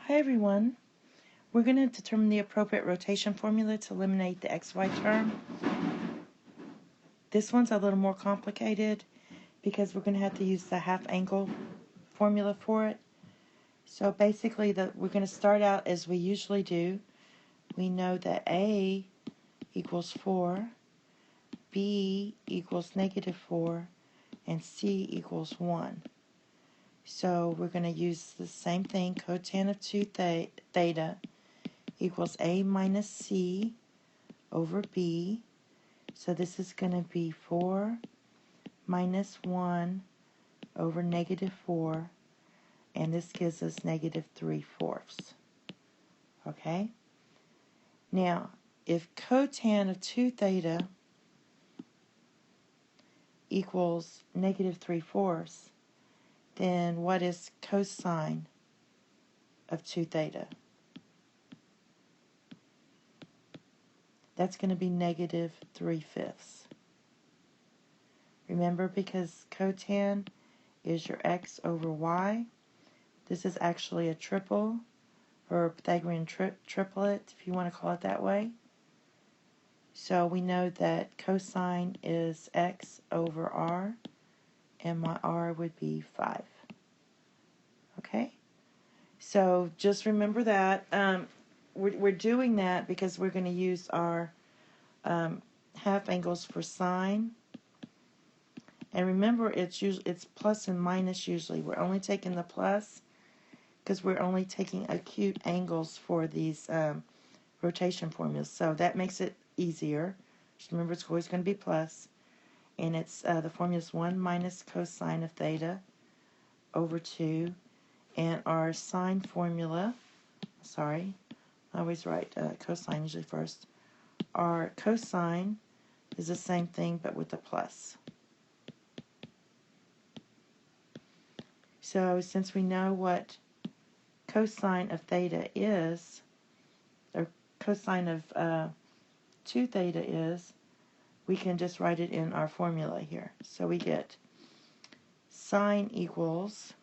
Hi everyone. We're going to determine the appropriate rotation formula to eliminate the xy term. This one's a little more complicated because we're going to have to use the half angle formula for it. So basically we're going to start out as we usually do. We know that A equals 4, B equals -4, and C equals 1. So we're going to use the same thing, cotan of 2 theta equals A minus C over B. So this is going to be 4 minus 1 over -4, and this gives us -3/4. Okay? Now, if cotan of 2 theta equals -3/4, then what is cosine of 2 theta? That's going to be -3/5. Remember, because cotan is your x over y, this is actually a triple, or a Pythagorean triplet, if you want to call it that way. So we know that cosine is x over r, and my r would be 5. Okay? So just remember that. We're doing that because we're going to use our half angles for sine. And remember, it's plus and minus usually. We're only taking the plus because we're only taking acute angles for these rotation formulas. So that makes it easier. Just remember, it's always going to be plus. And it's the formula is 1 minus cosine of theta over 2. And our sine formula, sorry, I always write cosine usually first. Our cosine is the same thing but with a plus. So since we know what cosine of theta is, or cosine of 2 theta is, we can just write it in our formula here. So we get sine equals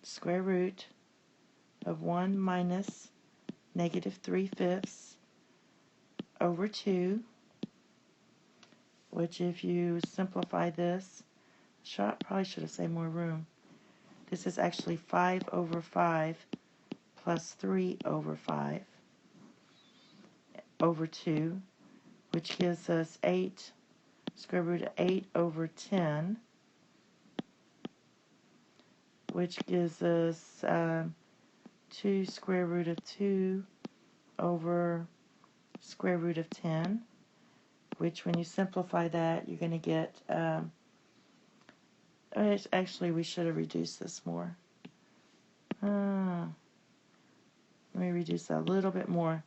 square root of 1 minus -3/5 over 2, which if you simplify this, probably should have saved more room. This is actually 5 over 5 plus 3 over 5 over 2, which gives us 8, square root of 8 over 10, which gives us 2 square root of 2 over square root of 10, which when you simplify that, you're going to get, actually we should have reduced this more. Let me reduce that a little bit more.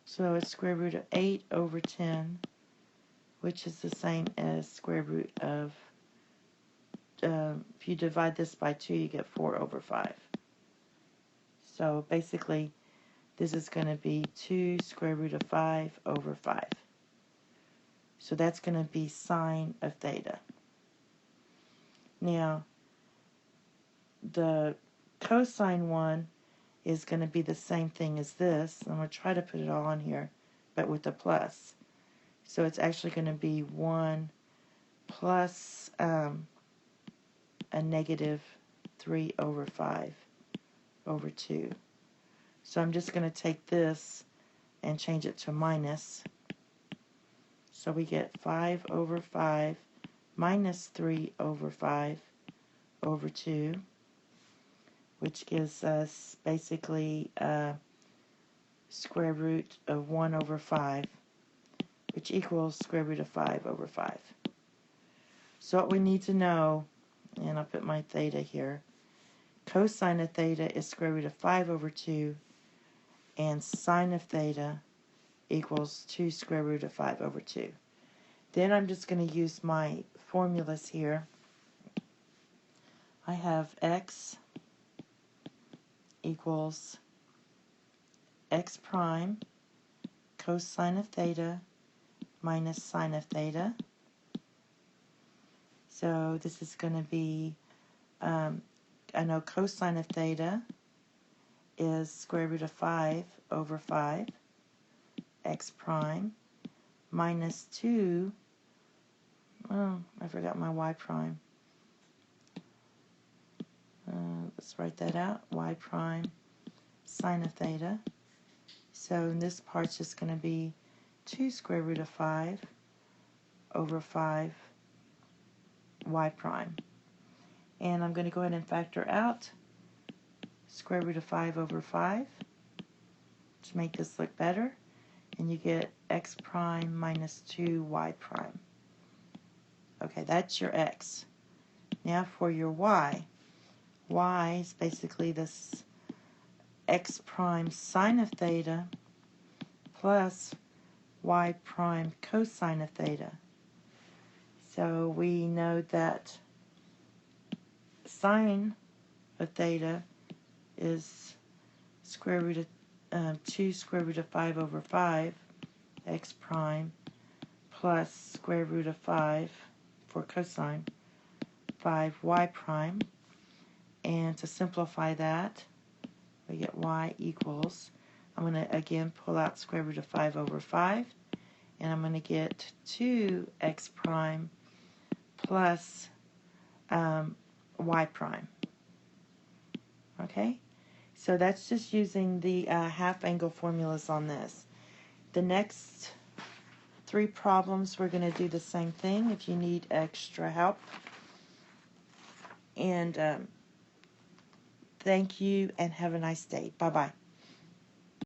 So it's square root of 8 over 10, which is the same as square root of, if you divide this by 2, you get 4 over 5. So basically, this is going to be 2 square root of 5 over 5. So that's going to be sine of theta. Now, the cosine one is going to be the same thing as this. I'm going to try to put it all on here, but with a plus. So it's actually going to be 1 plus a -3 over 5 over 2. So I'm just going to take this and change it to minus. So we get 5 over 5 minus 3 over 5 over 2, which gives us basically square root of 1 over 5, which equals square root of 5 over 5. So what we need to know, and I'll put my theta here, cosine of theta is square root of 5 over 2, and sine of theta equals 2 square root of 5 over 2. Then I'm just going to use my formulas here. I have x equals x prime cosine of theta minus sine of theta. So this is going to be, I know cosine of theta is square root of 5 over 5 x prime minus 2, oh, I forgot my y prime. Let's write that out, y prime sine of theta. So this part's just going to be 2 square root of 5 over 5 y prime. And I'm going to go ahead and factor out square root of 5 over 5 to make this look better. And you get x prime minus 2y prime. Okay, that's your x. Now for your y. Y is basically this x prime sine of theta plus y prime cosine of theta. So we know that sine of theta is square root of 2 square root of 5 over 5 x prime plus square root of 5 for cosine 5y prime. And to simplify that, we get y equals, I'm going to again pull out square root of 5 over 5, and I'm going to get 2x prime plus y prime. Okay, so that's just using the half angle formulas on this. The next 3 problems, we're going to do the same thing if you need extra help. And thank you and have a nice day. Bye-bye.